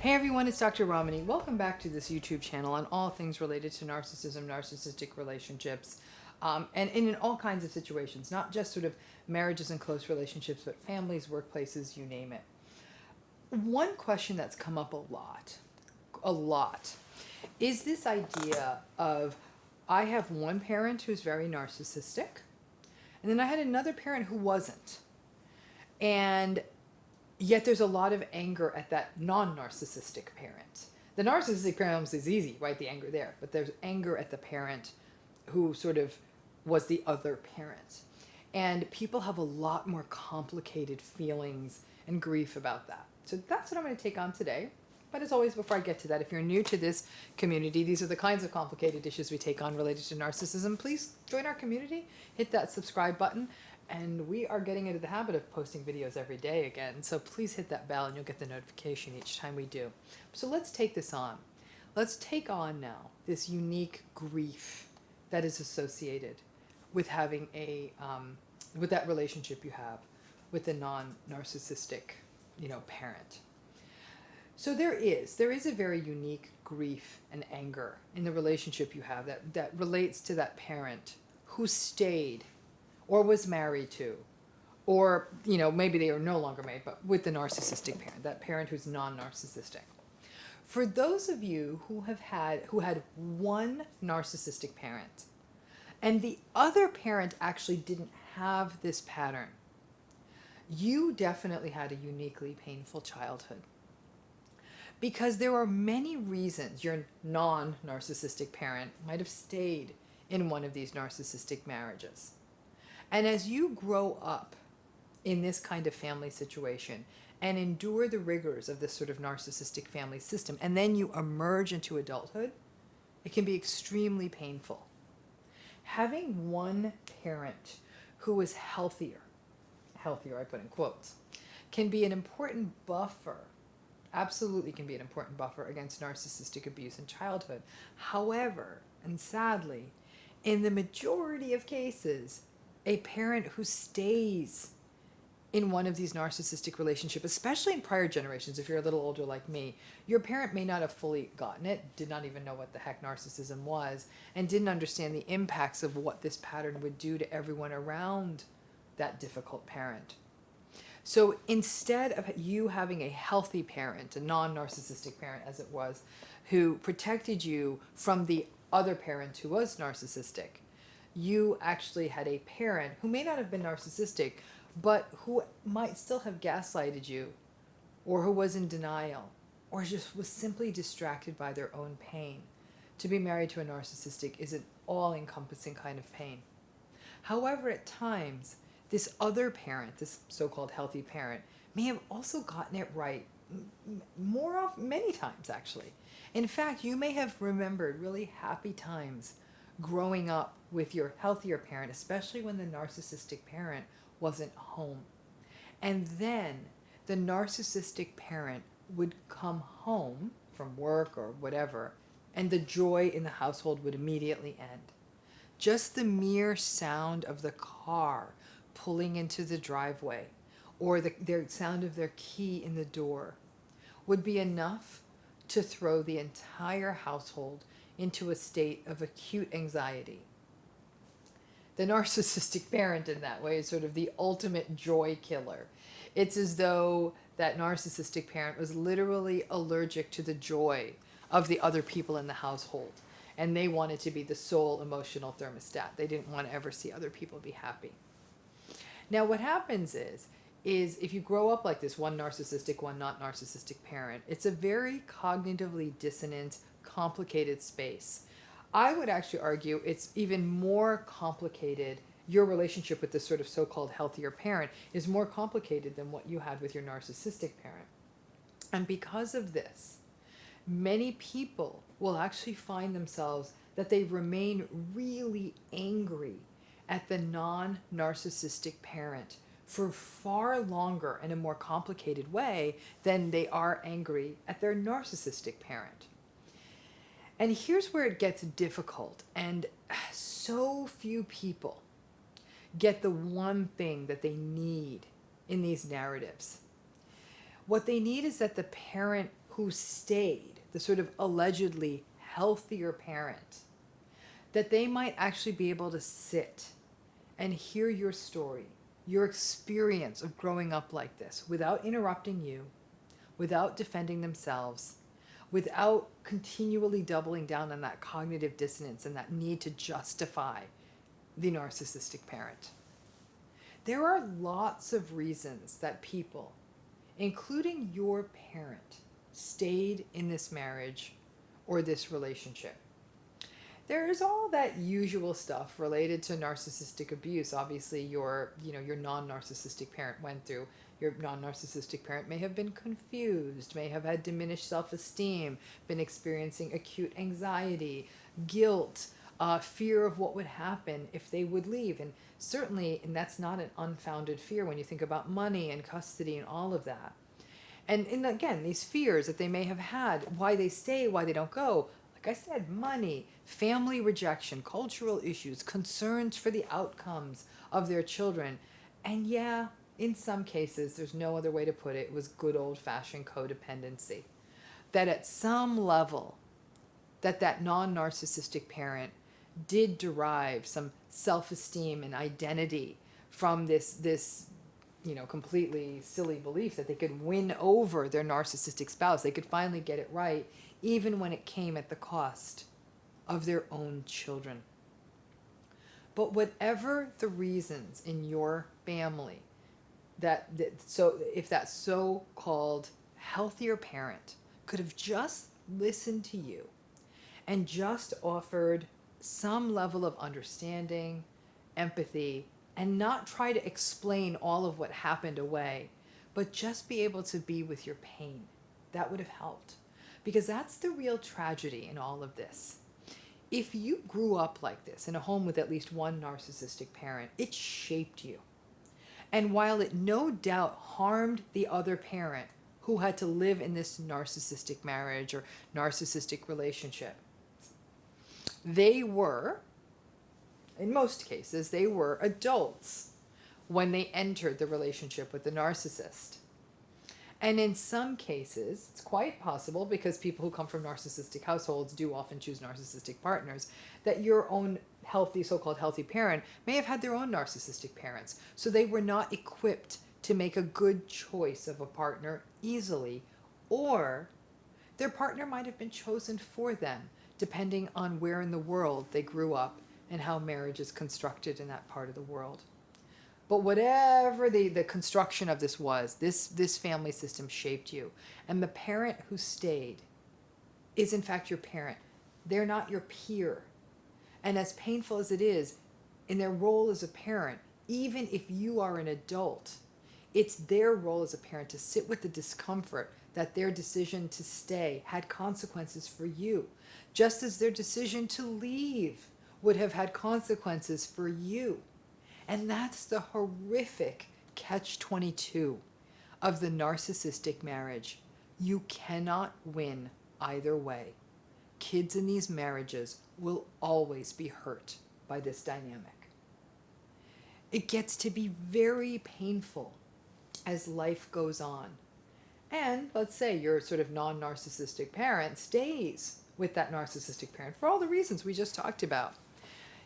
Hey everyone, it's Dr. Ramani. Welcome back to this YouTube channel on all things related to narcissism, narcissistic relationships, and in all kinds of situations, not just sort of marriages and close relationships, but families, workplaces, you name it. One question that's come up a lot, is this idea of I have one parent who's very narcissistic, and then I had another parent who wasn't. And yet there's a lot of anger at that non-narcissistic parent. The narcissistic parent is easy, right? The anger there. But there's anger at the parent who sort of was the other parent. And people have a lot more complicated feelings and grief about that. So that's what I'm going to take on today. But as always, before I get to that, if you're new to this community, these are the kinds of complicated issues we take on related to narcissism. Please join our community, hit that subscribe button. And we are getting into the habit of posting videos every day again. So please hit that bell and you'll get the notification each time we do. So let's take this on. Let's take on now this unique grief that is associated with having with that relationship you have with the non-narcissistic, parent. So there is a very unique grief and anger in the relationship you have that relates to that parent who stayed or was married to, or, maybe they are no longer married, but with the narcissistic parent, that parent who's non-narcissistic. For those of you who had one narcissistic parent, and the other parent actually didn't have this pattern, you definitely had a uniquely painful childhood. Because there are many reasons your non-narcissistic parent might have stayed in one of these narcissistic marriages. And as you grow up in this kind of family situation and endure the rigors of this sort of narcissistic family system, and then you emerge into adulthood, it can be extremely painful. Having one parent who is healthier, I put in quotes, can be an important buffer, absolutely can be an important buffer against narcissistic abuse in childhood. However, and sadly, in the majority of cases, a parent who stays in one of these narcissistic relationships, especially in prior generations, if you're a little older like me, your parent may not have fully gotten it, did not even know what the heck narcissism was, and didn't understand the impacts of what this pattern would do to everyone around that difficult parent. So instead of you having a healthy parent, a non-narcissistic parent as it was, who protected you from the other parent who was narcissistic, you actually had a parent who may not have been narcissistic, but who might still have gaslighted you, or who was in denial, or just was simply distracted by their own pain. To be married to a narcissistic is an all-encompassing kind of pain. However, at times, this other parent, this so-called healthy parent, may have also gotten it right many times, actually. In fact, you may have remembered really happy times growing up with your healthier parent, especially when the narcissistic parent wasn't home. And then the narcissistic parent would come home from work or whatever, and the joy in the household would immediately end. Just the mere sound of the car pulling into the driveway, or the sound of their key in the door, would be enough to throw the entire household into a state of acute anxiety. The narcissistic parent in that way is sort of the ultimate joy killer. It's as though that narcissistic parent was literally allergic to the joy of the other people in the household, and they wanted to be the sole emotional thermostat. They didn't want to ever see other people be happy. Now what happens is if you grow up like this, one narcissistic, one not narcissistic parent, it's a very cognitively dissonant, complicated space. I would actually argue it's even more complicated. Your relationship with this sort of so-called healthier parent is more complicated than what you had with your narcissistic parent. And because of this, many people will actually find themselves that they remain really angry at the non-narcissistic parent for far longer and a more complicated way than they are angry at their narcissistic parent. And here's where it gets difficult, and so few people get the one thing that they need in these narratives. What they need is that the parent who stayed, the sort of allegedly healthier parent, that they might actually be able to sit and hear your story, your experience of growing up like this, without interrupting you, without defending themselves, without continually doubling down on that cognitive dissonance and that need to justify the narcissistic parent. There are lots of reasons that people, including your parent, stayed in this marriage or this relationship. There is all that usual stuff related to narcissistic abuse. Obviously, your non-narcissistic parent went through. Your non-narcissistic parent may have been confused, may have had diminished self-esteem, been experiencing acute anxiety, guilt, fear of what would happen if they would leave. And certainly, and that's not an unfounded fear when you think about money and custody and all of that. And again, these fears that they may have had, why they stay, why they don't go. Like I said, money, family rejection, cultural issues, concerns for the outcomes of their children. And yeah, in some cases, there's no other way to put it, it was good old-fashioned codependency. That at some level, that non-narcissistic parent did derive some self-esteem and identity from this completely silly belief that they could win over their narcissistic spouse. They could finally get it right, even when it came at the cost of their own children. But whatever the reasons in your family, so if that so-called healthier parent could have just listened to you and just offered some level of understanding, empathy, and not try to explain all of what happened away, but just be able to be with your pain, that would have helped. Because that's the real tragedy in all of this. If you grew up like this in a home with at least one narcissistic parent, it shaped you. And while it no doubt harmed the other parent who had to live in this narcissistic marriage or narcissistic relationship, they were, in most cases, they were adults when they entered the relationship with the narcissist. And in some cases, it's quite possible, because people who come from narcissistic households do often choose narcissistic partners, that your own healthy, so-called healthy parent may have had their own narcissistic parents. So they were not equipped to make a good choice of a partner easily, or their partner might have been chosen for them, depending on where in the world they grew up and how marriage is constructed in that part of the world. But whatever the construction of this was, this family system shaped you. And the parent who stayed is in fact your parent. They're not your peer. And as painful as it is, in their role as a parent, even if you are an adult, it's their role as a parent to sit with the discomfort that their decision to stay had consequences for you, just as their decision to leave would have had consequences for you. And that's the horrific catch-22 of the narcissistic marriage. You cannot win either way. Kids in these marriages will always be hurt by this dynamic. It gets to be very painful as life goes on. And let's say your sort of non-narcissistic parent stays with that narcissistic parent for all the reasons we just talked about.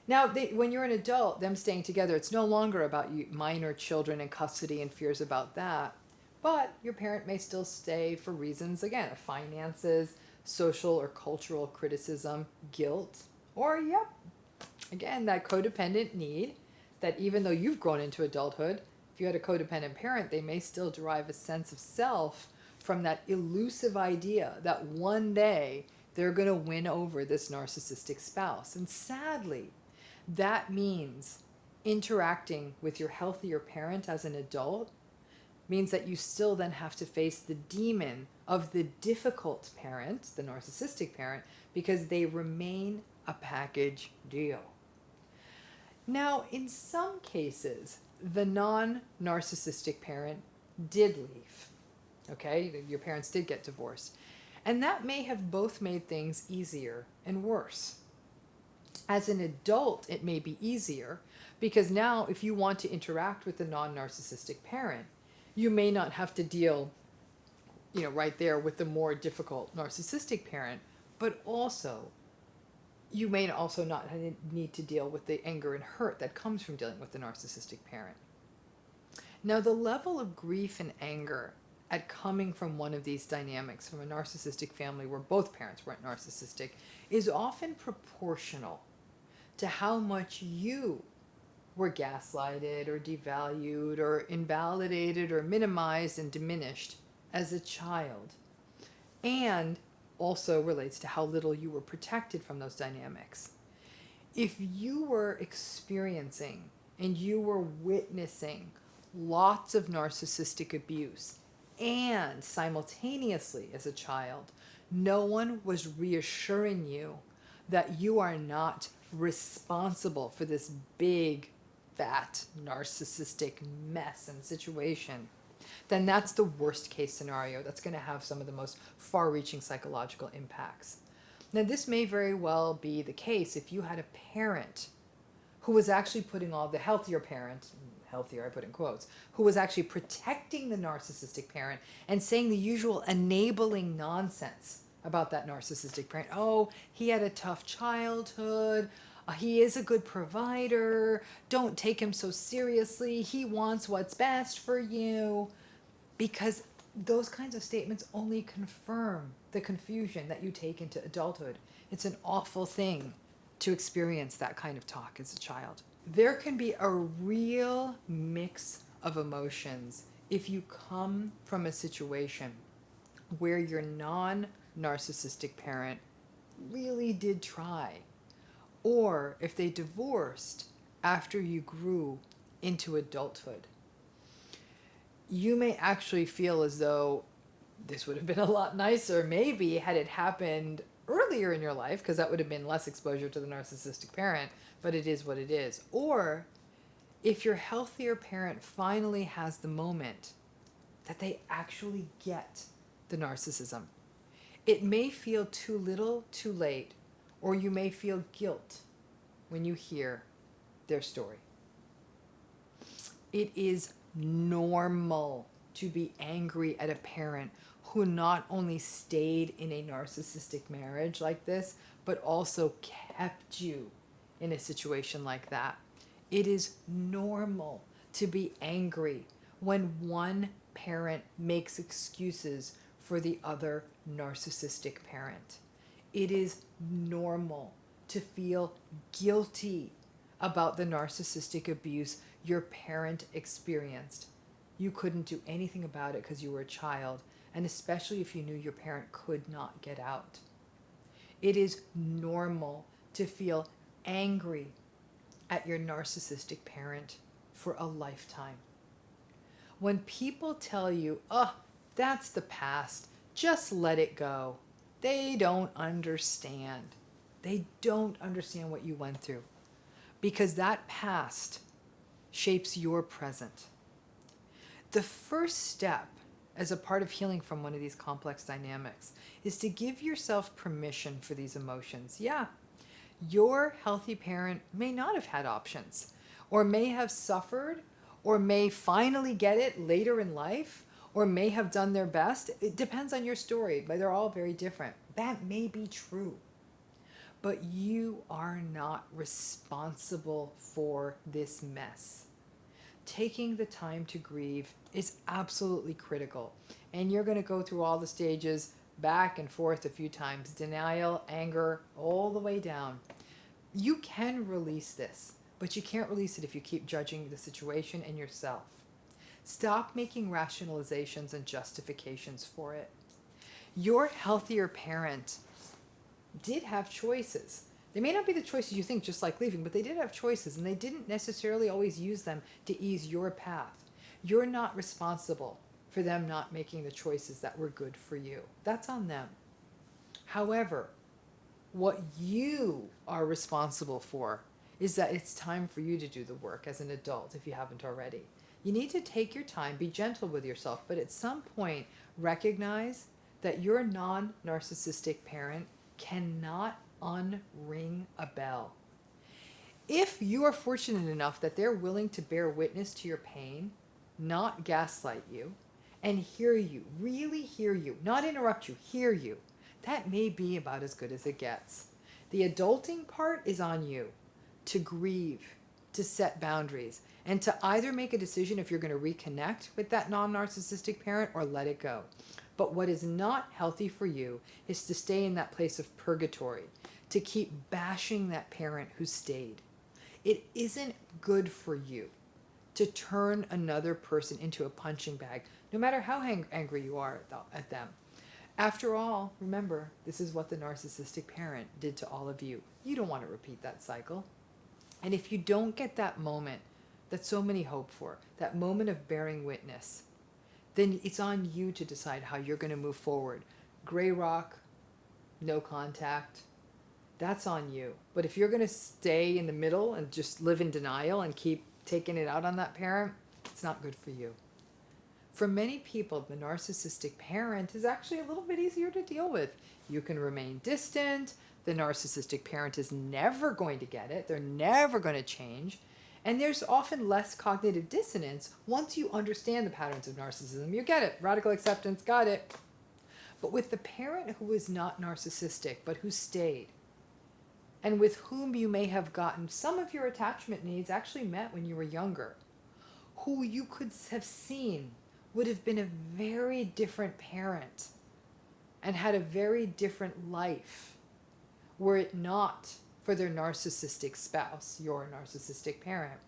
Now, when you're an adult, them staying together, it's no longer about you, minor children and custody and fears about that. But your parent may still stay for reasons, again, of finances, social or cultural criticism, guilt, or, yep, again, that codependent need that even though you've grown into adulthood, if you had a codependent parent, they may still derive a sense of self from that elusive idea that one day they're going to win over this narcissistic spouse. And sadly, that means interacting with your healthier parent as an adult means that you still then have to face the demon of the difficult parent, the narcissistic parent, because they remain a package deal. Now, in some cases, the non-narcissistic parent did leave. Okay, your parents did get divorced. And that may have both made things easier and worse. As an adult, it may be easier because now if you want to interact with the non-narcissistic parent, you may not have to deal right there with the more difficult narcissistic parent, but also you may also not need to deal with the anger and hurt that comes from dealing with the narcissistic parent. Now, the level of grief and anger at coming from one of these dynamics, from a narcissistic family where both parents weren't narcissistic, is often proportional to how much you were gaslighted or devalued or invalidated or minimized and diminished as a child, and also relates to how little you were protected from those dynamics. If you were experiencing and you were witnessing lots of narcissistic abuse, and simultaneously as a child, no one was reassuring you that you are not responsible for this big, fat, narcissistic mess and situation, then that's the worst case scenario. That's going to have some of the most far-reaching psychological impacts. Now, this may very well be the case if you had a parent who was actually putting all the healthier parent, healthier I put in quotes, who was actually protecting the narcissistic parent and saying the usual enabling nonsense about that narcissistic parent. Oh, he had a tough childhood. He is a good provider. Don't take him so seriously. He wants what's best for you. Because those kinds of statements only confirm the confusion that you take into adulthood. It's an awful thing to experience that kind of talk as a child. There can be a real mix of emotions if you come from a situation where your non-narcissistic parent really did try, or if they divorced after you grew into adulthood. You may actually feel as though this would have been a lot nicer, maybe, had it happened earlier in your life, because that would have been less exposure to the narcissistic parent, but it is what it is. Or if your healthier parent finally has the moment that they actually get the narcissism. It may feel too little, too late, or you may feel guilt when you hear their story. It is normal to be angry at a parent who not only stayed in a narcissistic marriage like this, but also kept you in a situation like that. It is normal to be angry when one parent makes excuses for the other narcissistic parent. It is normal to feel guilty about the narcissistic abuse your parent experienced. You couldn't do anything about it because you were a child, and especially if you knew your parent could not get out. It is normal to feel angry at your narcissistic parent for a lifetime. When people tell you, oh, that's the past, just let it go, they don't understand. They don't understand what you went through, because that past shapes your present. The first step as a part of healing from one of these complex dynamics is to give yourself permission for these emotions. Yeah, your healthy parent may not have had options, or may have suffered, or may finally get it later in life, or may have done their best. It depends on your story, but they're all very different. That may be true. But you are not responsible for this mess. Taking the time to grieve is absolutely critical. And you're going to go through all the stages back and forth a few times. Denial, anger, all the way down. You can release this, but you can't release it if you keep judging the situation and yourself. Stop making rationalizations and justifications for it. Your healthier parent did have choices. They may not be the choices you think, just like leaving, but they did have choices, and they didn't necessarily always use them to ease your path. You're not responsible for them not making the choices that were good for you. That's on them. However, what you are responsible for is that it's time for you to do the work as an adult, if you haven't already. You need to take your time, be gentle with yourself, but at some point recognize that your non-narcissistic parent cannot unring a bell. If you are fortunate enough that they're willing to bear witness to your pain, not gaslight you, and hear you, really hear you, not interrupt you, hear you, that may be about as good as it gets. The adulting part is on you to grieve, to set boundaries, and to either make a decision if you're going to reconnect with that non-narcissistic parent or let it go. But what is not healthy for you is to stay in that place of purgatory, to keep bashing that parent who stayed. It isn't good for you to turn another person into a punching bag, no matter how angry you are at them. After all, remember, this is what the narcissistic parent did to all of you. You don't want to repeat that cycle. And if you don't get that moment that so many hope for, that moment of bearing witness, then it's on you to decide how you're going to move forward. Gray rock, no contact, that's on you. But if you're going to stay in the middle and just live in denial and keep taking it out on that parent, it's not good for you. For many people, the narcissistic parent is actually a little bit easier to deal with. You can remain distant. The narcissistic parent is never going to get it. They're never going to change. And there's often less cognitive dissonance once you understand the patterns of narcissism. You get it. Radical acceptance, got it. But with the parent who is not narcissistic, but who stayed, and with whom you may have gotten some of your attachment needs actually met when you were younger, who you could have seen would have been a very different parent and had a very different life were it not for their narcissistic spouse, your narcissistic parent.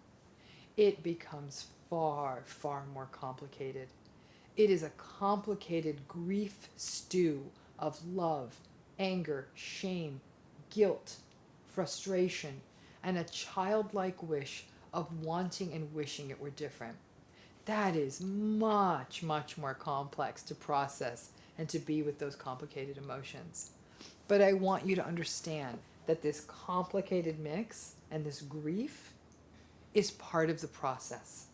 It becomes far, far more complicated. It is a complicated grief stew of love, anger, shame, guilt, frustration, and a childlike wish of wanting and wishing it were different. That is much, much more complex to process and to be with those complicated emotions. But I want you to understand that this complicated mix and this grief is part of the process.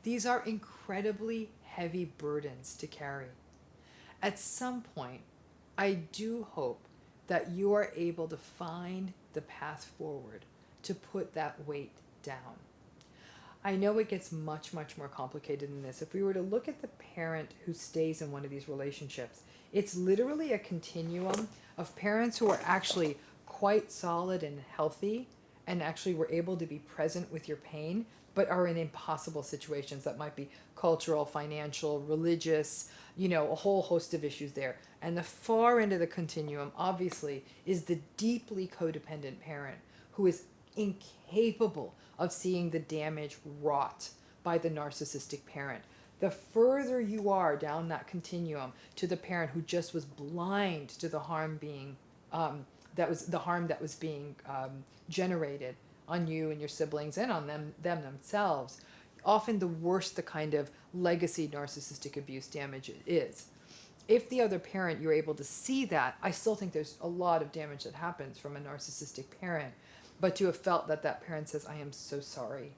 These are incredibly heavy burdens to carry. At some point, I do hope that you are able to find the path forward to put that weight down. I know it gets much, much more complicated than this. If we were to look at the parent who stays in one of these relationships, it's literally a continuum of parents who are actually quite solid and healthy and actually were able to be present with your pain, but are in impossible situations that might be cultural, financial, religious, a whole host of issues there. And the far end of the continuum, obviously, is the deeply codependent parent who is incapable of seeing the damage wrought by the narcissistic parent. The further you are down that continuum to the parent who just was blind to the harm being that was being generated on you and your siblings and on them themselves, often the worse the kind of legacy narcissistic abuse damage is. If the other parent, you're able to see that, I still think there's a lot of damage that happens from a narcissistic parent. But to have felt that that parent says, I am so sorry.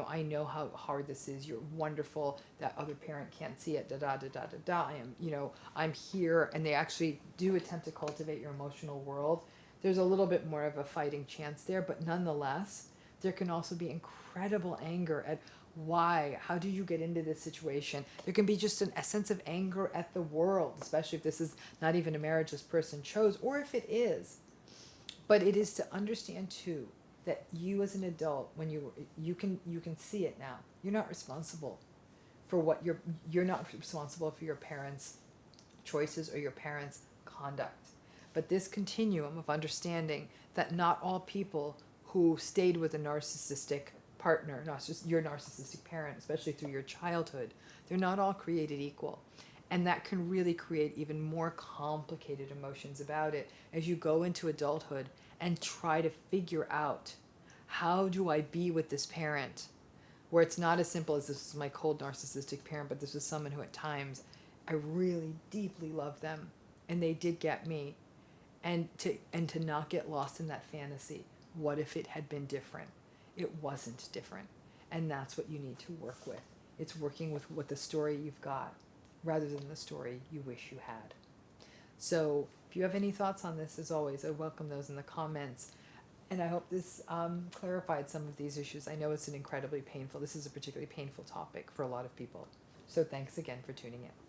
I know how hard this is. You're wonderful. That other parent can't see it. I'm here. And they actually do attempt to cultivate your emotional world. There's a little bit more of a fighting chance there. But nonetheless, there can also be incredible anger at why, how do you get into this situation? There can be just a sense of anger at the world, especially if this is not even a marriage this person chose, or if it is. But it is to understand too that you as an adult, when you can see it now. You're not responsible for what you're not responsible for your parents' choices or your parents' conduct. But this continuum of understanding that not all people who stayed with a narcissistic partner, your narcissistic parent, especially through your childhood, they're not all created equal. And that can really create even more complicated emotions about it as you go into adulthood and try to figure out, how do I be with this parent? Where it's not as simple as, this is my cold narcissistic parent, but this is someone who at times I really deeply love them and they did get me. And to not get lost in that fantasy. What if it had been different? It wasn't different. And that's what you need to work with. It's working with what the story you've got, rather than the story you wish you had. So if you have any thoughts on this, as always, I welcome those in the comments. And I hope this clarified some of these issues. I know it's this is a particularly painful topic for a lot of people. So thanks again for tuning in.